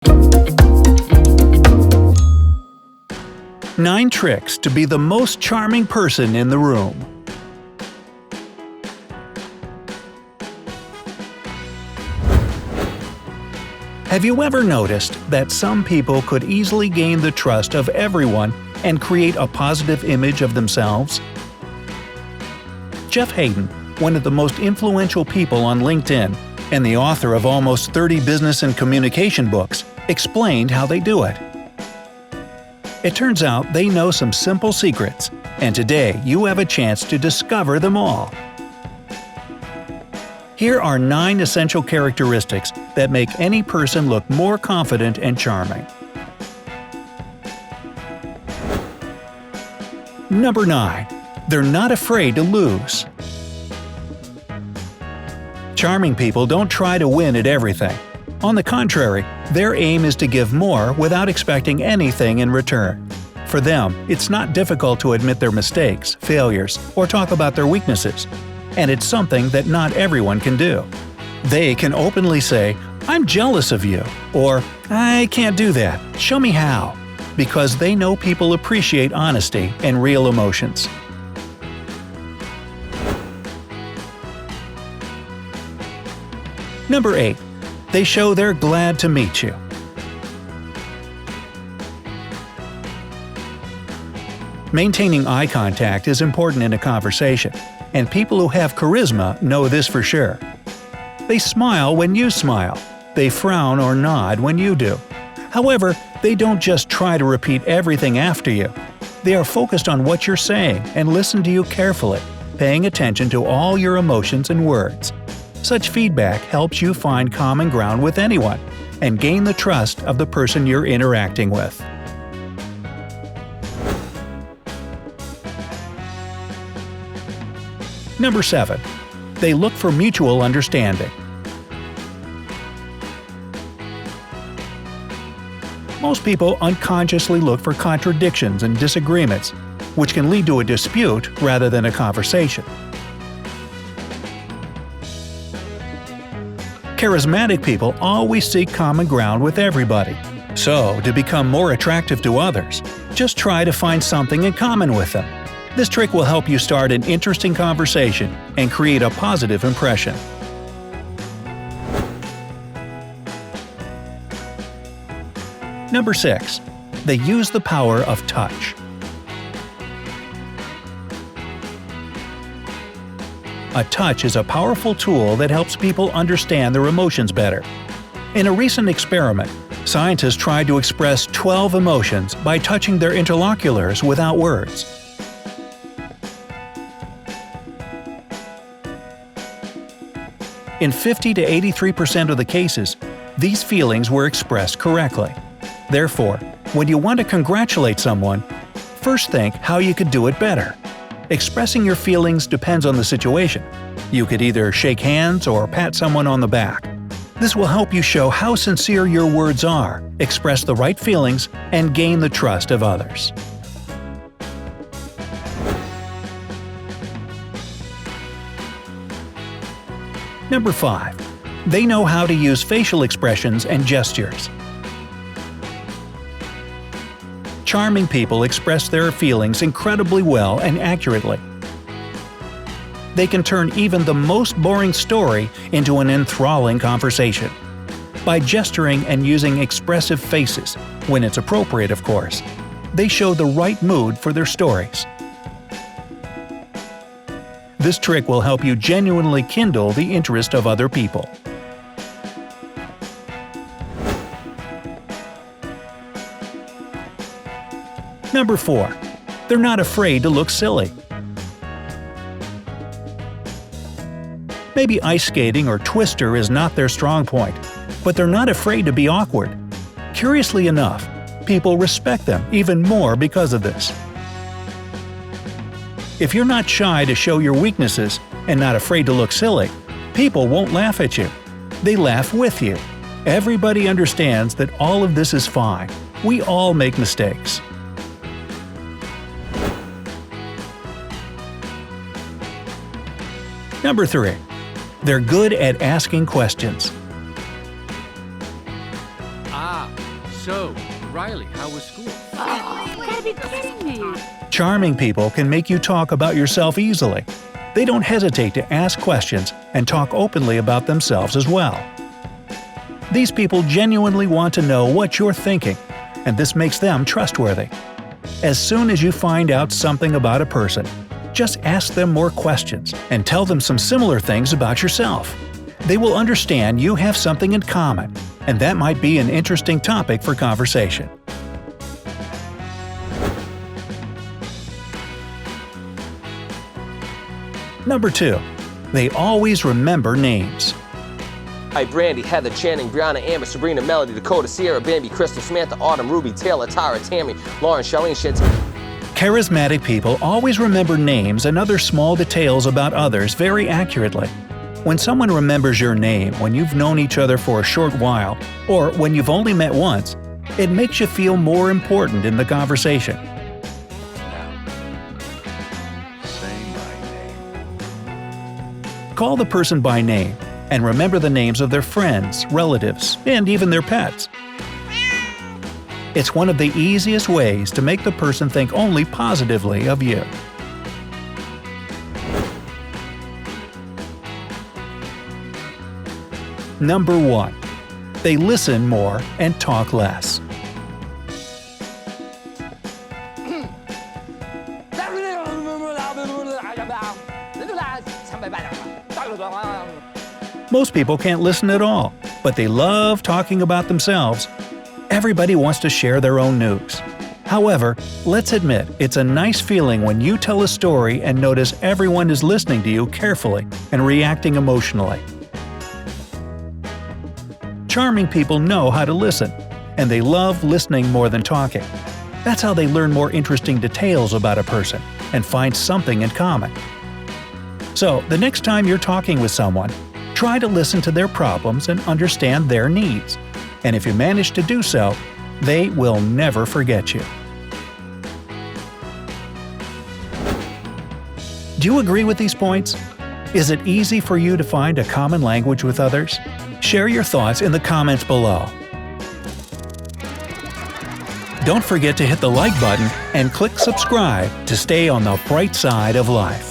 9 tricks to be the most charming person in the room. Have you ever noticed that some people could easily gain the trust of everyone and create a positive image of themselves? Jeff Hayden, one of the most influential people on LinkedIn and the author of almost 30 business and communication books, explained how they do it. It turns out they know some simple secrets, and today you have a chance to discover them all. Here are 9 essential characteristics that make any person look more confident and charming. Number 9. They're not afraid to lose. Charming people don't try to win at everything. On the contrary, their aim is to give more without expecting anything in return. For them, it's not difficult to admit their mistakes, failures, or talk about their weaknesses. And it's something that not everyone can do. They can openly say, "I'm jealous of you," or "I can't do that, show me how," because they know people appreciate honesty and real emotions. Number 8. They show they're glad to meet you. Maintaining eye contact is important in a conversation, and people who have charisma know this for sure. They smile when you smile. They frown or nod when you do. However, they don't just try to repeat everything after you. They are focused on what you're saying and listen to you carefully, paying attention to all your emotions and words. Such feedback helps you find common ground with anyone and gain the trust of the person you're interacting with. Number 7. They look for mutual understanding. Most people unconsciously look for contradictions and disagreements, which can lead to a dispute rather than a conversation. Charismatic people always seek common ground with everybody. So, to become more attractive to others, just try to find something in common with them. This trick will help you start an interesting conversation and create a positive impression. Number 6. They use the power of touch. A touch is a powerful tool that helps people understand their emotions better. In a recent experiment, scientists tried to express 12 emotions by touching their interlocutors without words. In 50 to 83% of the cases, these feelings were expressed correctly. Therefore, when you want to congratulate someone, first think how you could do it better. Expressing your feelings depends on the situation. You could either shake hands or pat someone on the back. This will help you show how sincere your words are, express the right feelings, and gain the trust of others. Number 5. They know how to use facial expressions and gestures. Charming people express their feelings incredibly well and accurately. They can turn even the most boring story into an enthralling conversation. By gesturing and using expressive faces, when it's appropriate of course, they show the right mood for their stories. This trick will help you genuinely kindle the interest of other people. Number 4. They're not afraid to look silly. Maybe ice skating or twister is not their strong point, but they're not afraid to be awkward. Curiously enough, people respect them even more because of this. If you're not shy to show your weaknesses and not afraid to look silly, people won't laugh at you. They laugh with you. Everybody understands that all of this is fine. We all make mistakes. Number 3. They're good at asking questions. So, Riley, how was school? Oh, you gotta be kidding me. Charming people can make you talk about yourself easily. They don't hesitate to ask questions and talk openly about themselves as well. These people genuinely want to know what you're thinking, and this makes them trustworthy. As soon as you find out something about a person, just ask them more questions and tell them some similar things about yourself. They will understand you have something in common, and that might be an interesting topic for conversation. Number 2. They always remember names. Hi, Brandy, Heather, Channing, Brianna, Amber, Sabrina, Melody, Dakota, Sierra, Bambi, Crystal, Samantha, Autumn, Ruby, Taylor, Tara, Tammy, Lauren, Charlene, Shantz. Charismatic people always remember names and other small details about others very accurately. When someone remembers your name when you've known each other for a short while, or when you've only met once, it makes you feel more important in the conversation. Say my name. Call the person by name and remember the names of their friends, relatives, and even their pets. It's one of the easiest ways to make the person think only positively of you. Number 1. They listen more and talk less. Most people can't listen at all, but they love talking about themselves. Everybody wants to share their own news. However, let's admit it's a nice feeling when you tell a story and notice everyone is listening to you carefully and reacting emotionally. Charming people know how to listen, and they love listening more than talking. That's how they learn more interesting details about a person and find something in common. So, the next time you're talking with someone, try to listen to their problems and understand their needs. And if you manage to do so, they will never forget you. Do you agree with these points? Is it easy for you to find a common language with others? Share your thoughts in the comments below. Don't forget to hit the like button and click subscribe to stay on the bright side of life.